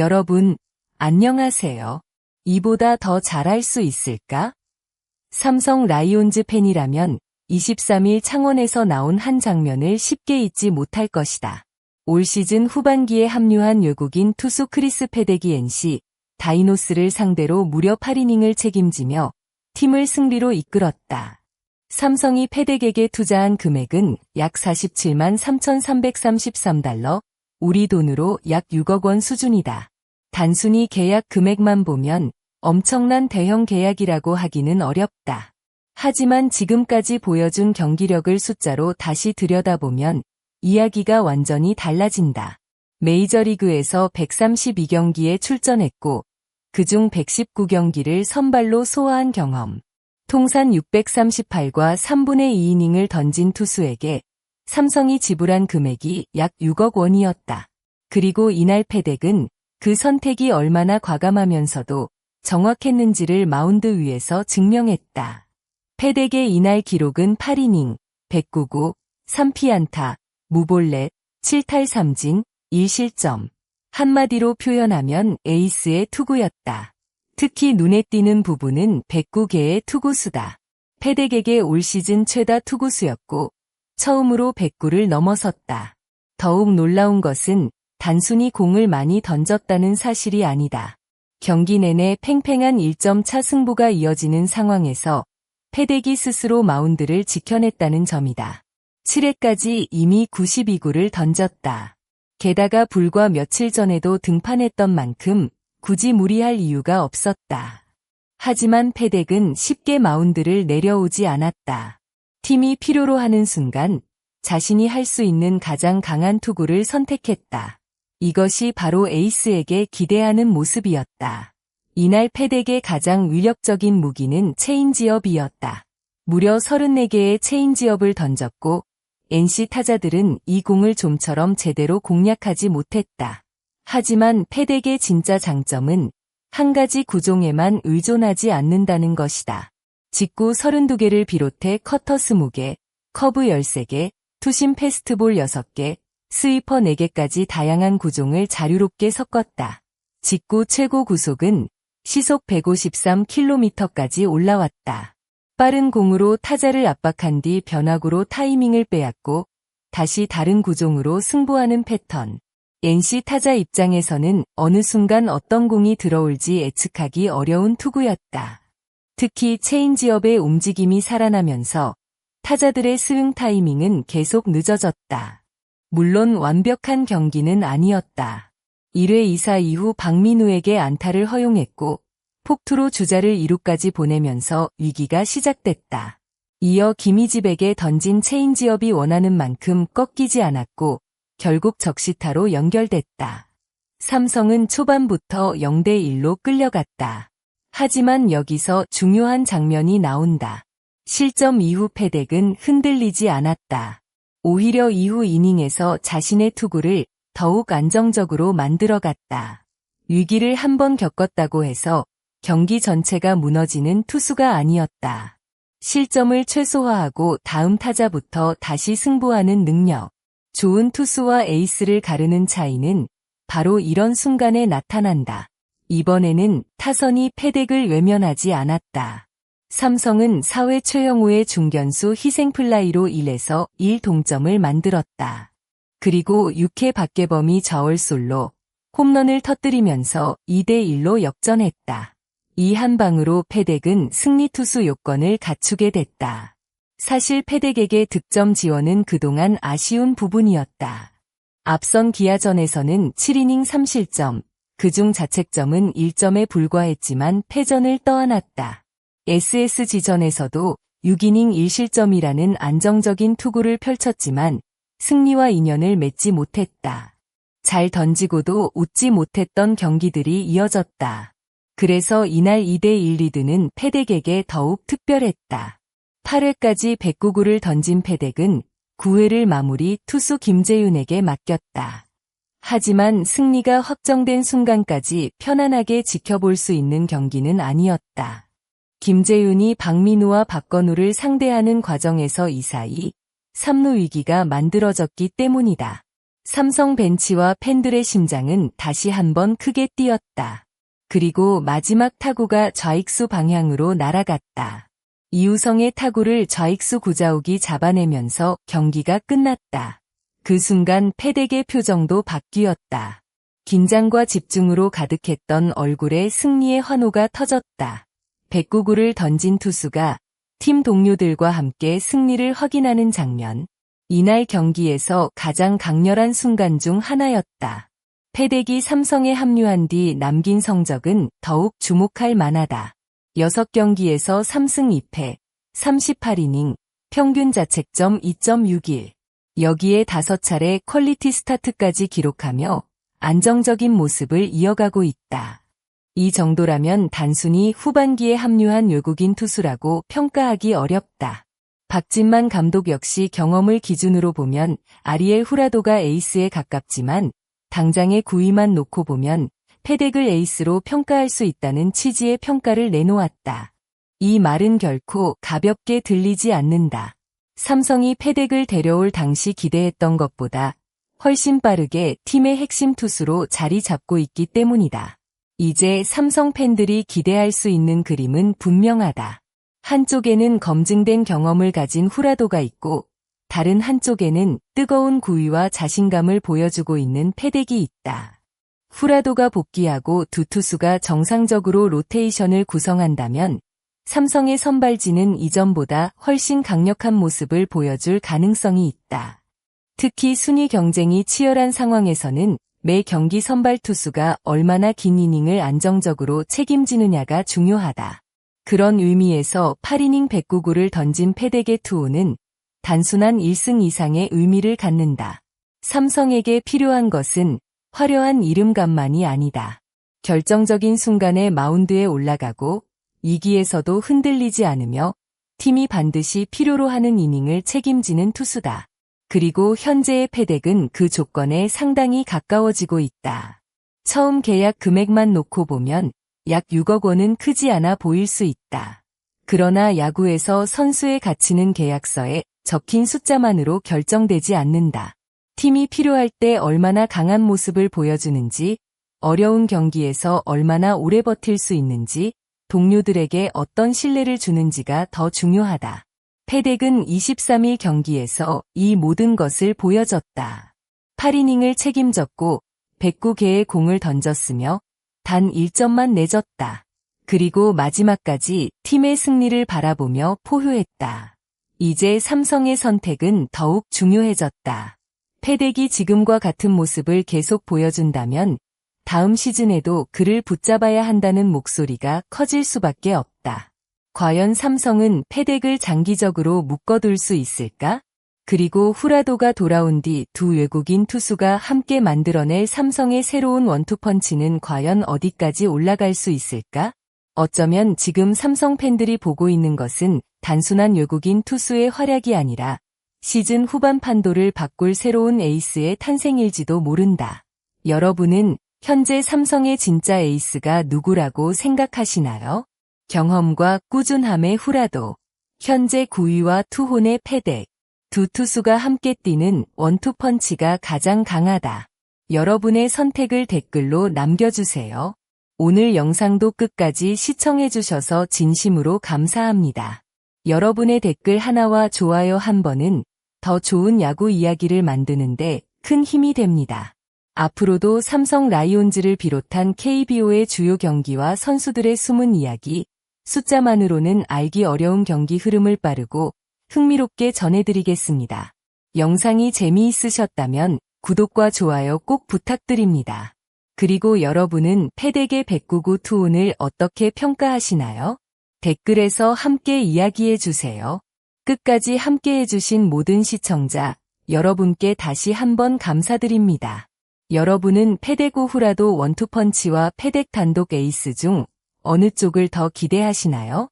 여러분, 안녕하세요. 이보다 더 잘할 수 있을까? 삼성 라이온즈 팬이라면 23일 창원에서 나온 한 장면을 쉽게 잊지 못할 것이다. 올 시즌 후반기에 합류한 외국인 투수 크리스 패덱이 NC 다이노스를 상대로 무려 8이닝을 책임지며 팀을 승리로 이끌었다. 삼성이 패덱에게 투자한 금액은 약 47만 3,333달러, 우리 돈으로 약 6억 원 수준이다. 단순히 계약 금액만 보면 엄청난 대형 계약이라고 하기는 어렵다. 하지만 지금까지 보여준 경기력을 숫자로 다시 들여다보면 이야기가 완전히 달라진다. 메이저리그에서 132경기에 출전했고 그중 119경기를 선발로 소화한 경험. 통산 638과 3분의 2이닝을 던진 투수에게 삼성이 지불한 금액이 약 6억 원이었다. 그리고 이날 패덱은 그 선택이 얼마나 과감하면서도 정확했는지를 마운드 위에서 증명했다. 패덱의 이날 기록은 8이닝, 109구, 3피안타, 무볼넷, 7탈 3진, 1실점. 한마디로 표현하면 에이스의 투구였다. 특히 눈에 띄는 부분은 109개의 투구수다. 패덱에게 올 시즌 최다 투구수였고 처음으로 109를 넘어섰다. 더욱 놀라운 것은 단순히 공을 많이 던졌다는 사실이 아니다. 경기 내내 팽팽한 1점 차 승부가 이어지는 상황에서 패덱이 스스로 마운드를 지켜냈다는 점이다. 7회까지 이미 92구를 던졌다. 게다가 불과 며칠 전에도 등판했던 만큼 굳이 무리할 이유가 없었다. 하지만 패덱은 쉽게 마운드를 내려오지 않았다. 팀이 필요로 하는 순간 자신이 할 수 있는 가장 강한 투구를 선택했다. 이것이 바로 에이스에게 기대하는 모습이었다. 이날 패덱의 가장 위력적인 무기는 체인지업이었다. 무려 34개의 체인지업을 던졌고 NC 타자들은 이 공을 좀처럼 제대로 공략하지 못했다. 하지만 패덱의 진짜 장점은 한 가지 구종에만 의존하지 않는다는 것이다. 직구 32개를 비롯해 커터 20개, 커브 13개, 투심 패스트볼 6개, 스위퍼 4개까지 다양한 구종을 자유롭게 섞었다. 직구 최고 구속은 시속 153km까지 올라왔다. 빠른 공으로 타자를 압박한 뒤 변화구로 타이밍을 빼앗고 다시 다른 구종으로 승부하는 패턴. NC 타자 입장에서는 어느 순간 어떤 공이 들어올지 예측하기 어려운 투구였다. 특히 체인지업의 움직임이 살아나면서 타자들의 스윙 타이밍은 계속 늦어졌다. 물론 완벽한 경기는 아니었다. 1회 2사 이후 박민우에게 안타를 허용했고 폭투로 주자를 2루까지 보내면서 위기가 시작됐다. 이어 김희집에게 던진 체인지업이 원하는 만큼 꺾이지 않았고 결국 적시타로 연결됐다. 삼성은 초반부터 0대1로 끌려갔다. 하지만 여기서 중요한 장면이 나온다. 실점 이후 패덱은 흔들리지 않았다. 오히려 이후 이닝에서 자신의 투구를 더욱 안정적으로 만들어갔다. 위기를 한 번 겪었다고 해서 경기 전체가 무너지는 투수가 아니었다. 실점을 최소화하고 다음 타자부터 다시 승부하는 능력. 좋은 투수와 에이스를 가르는 차이는 바로 이런 순간에 나타난다. 이번에는 타선이 패덱을 외면하지 않았다. 삼성은 4회 최영우의 중견수 희생플라이로 1에서 1 동점을 만들었다. 그리고 6회 박계범이 저울솔로 홈런을 터뜨리면서 2대1로 역전했다. 이 한 방으로 패덱은 승리 투수 요건을 갖추게 됐다. 사실 패덱에게 득점 지원은 그동안 아쉬운 부분이었다. 앞선 기아전에서는 7이닝 3실점, 그중 자책점은 1점에 불과했지만 패전을 떠안았다. SSG전에서도 6이닝 1실점이라는 안정적인 투구를 펼쳤지만 승리와 인연을 맺지 못했다. 잘 던지고도 웃지 못했던 경기들이 이어졌다. 그래서 이날 2대1 리드는 패덱에게 더욱 특별했다. 8회까지 109구를 던진 패덱은 9회를 마무리 투수 김재윤에게 맡겼다. 하지만 승리가 확정된 순간까지 편안하게 지켜볼 수 있는 경기는 아니었다. 김재윤이 박민우와 박건우를 상대하는 과정에서 2-4-2, 3루 위기가 만들어졌기 때문이다. 삼성 벤치와 팬들의 심장은 다시 한번 크게 뛰었다. 그리고 마지막 타구가 좌익수 방향으로 날아갔다. 이우성의 타구를 좌익수 구자욱이 잡아내면서 경기가 끝났다. 그 순간 패덱의 표정도 바뀌었다. 긴장과 집중으로 가득했던 얼굴에 승리의 환호가 터졌다. 109구를 던진 투수가 팀 동료들과 함께 승리를 확인하는 장면. 이날 경기에서 가장 강렬한 순간 중 하나였다. 패덱이 삼성에 합류한 뒤 남긴 성적은 더욱 주목할 만하다. 6경기에서 3승 2패, 38이닝, 평균 자책점 2.61. 여기에 5차례 퀄리티 스타트까지 기록하며 안정적인 모습을 이어가고 있다. 이 정도라면 단순히 후반기에 합류한 외국인 투수라고 평가하기 어렵다. 박진만 감독 역시 경험을 기준으로 보면 아리엘 후라도가 에이스에 가깝지만 당장의 구위만 놓고 보면 패덱을 에이스로 평가할 수 있다는 취지의 평가를 내놓았다. 이 말은 결코 가볍게 들리지 않는다. 삼성이 패덱을 데려올 당시 기대했던 것보다 훨씬 빠르게 팀의 핵심 투수로 자리 잡고 있기 때문이다. 이제 삼성 팬들이 기대할 수 있는 그림은 분명하다. 한쪽에는 검증된 경험을 가진 후라도가 있고 다른 한쪽에는 뜨거운 구위와 자신감을 보여주고 있는 패덱이 있다. 후라도가 복귀하고 두 투수가 정상적으로 로테이션을 구성한다면 삼성의 선발진은 이전보다 훨씬 강력한 모습을 보여줄 가능성이 있다. 특히 순위 경쟁이 치열한 상황에서는 매 경기 선발 투수가 얼마나 긴 이닝을 안정적으로 책임지느냐가 중요하다. 그런 의미에서 8이닝 109구를 던진 패덱의 투호는 단순한 1승 이상의 의미를 갖는다. 삼성에게 필요한 것은 화려한 이름값만이 아니다. 결정적인 순간에 마운드에 올라가고 위기에서도 흔들리지 않으며 팀이 반드시 필요로 하는 이닝을 책임지는 투수다. 그리고 현재의 패덱은 그 조건에 상당히 가까워지고 있다. 처음 계약 금액만 놓고 보면 약 6억 원은 크지 않아 보일 수 있다. 그러나 야구에서 선수의 가치는 계약서에 적힌 숫자만으로 결정되지 않는다. 팀이 필요할 때 얼마나 강한 모습을 보여주는지, 어려운 경기에서 얼마나 오래 버틸 수 있는지, 동료들에게 어떤 신뢰를 주는지가 더 중요하다. 패덱은 23일 경기에서 이 모든 것을 보여줬다. 8이닝을 책임졌고 109개의 공을 던졌으며 단 1점만 내줬다. 그리고 마지막까지 팀의 승리를 바라보며 포효했다. 이제 삼성의 선택은 더욱 중요해졌다. 패덱이 지금과 같은 모습을 계속 보여준다면 다음 시즌에도 그를 붙잡아야 한다는 목소리가 커질 수밖에 없다. 과연 삼성은 패덱을 장기적으로 묶어둘 수 있을까? 그리고 후라도가 돌아온 뒤 두 외국인 투수가 함께 만들어낼 삼성의 새로운 원투펀치는 과연 어디까지 올라갈 수 있을까? 어쩌면 지금 삼성 팬들이 보고 있는 것은 단순한 외국인 투수의 활약이 아니라 시즌 후반 판도를 바꿀 새로운 에이스의 탄생일지도 모른다. 여러분은 현재 삼성의 진짜 에이스가 누구라고 생각하시나요? 경험과 꾸준함의 후라도, 현재 구위와 투혼의 패덱, 두 투수가 함께 뛰는 원투펀치가 가장 강하다. 여러분의 선택을 댓글로 남겨주세요. 오늘 영상도 끝까지 시청해주셔서 진심으로 감사합니다. 여러분의 댓글 하나와 좋아요 한 번은 더 좋은 야구 이야기를 만드는데 큰 힘이 됩니다. 앞으로도 삼성 라이온즈를 비롯한 KBO의 주요 경기와 선수들의 숨은 이야기, 숫자만으로는 알기 어려운 경기 흐름을 빠르고 흥미롭게 전해드리겠습니다. 영상이 재미있으셨다면 구독과 좋아요 꼭 부탁드립니다. 그리고 여러분은 패덱의 109구 투혼을 어떻게 평가하시나요? 댓글에서 함께 이야기해주세요. 끝까지 함께해주신 모든 시청자, 여러분께 다시 한번 감사드립니다. 여러분은 패덱 후라도 원투펀치와 패덱 단독 에이스 중 어느 쪽을 더 기대하시나요?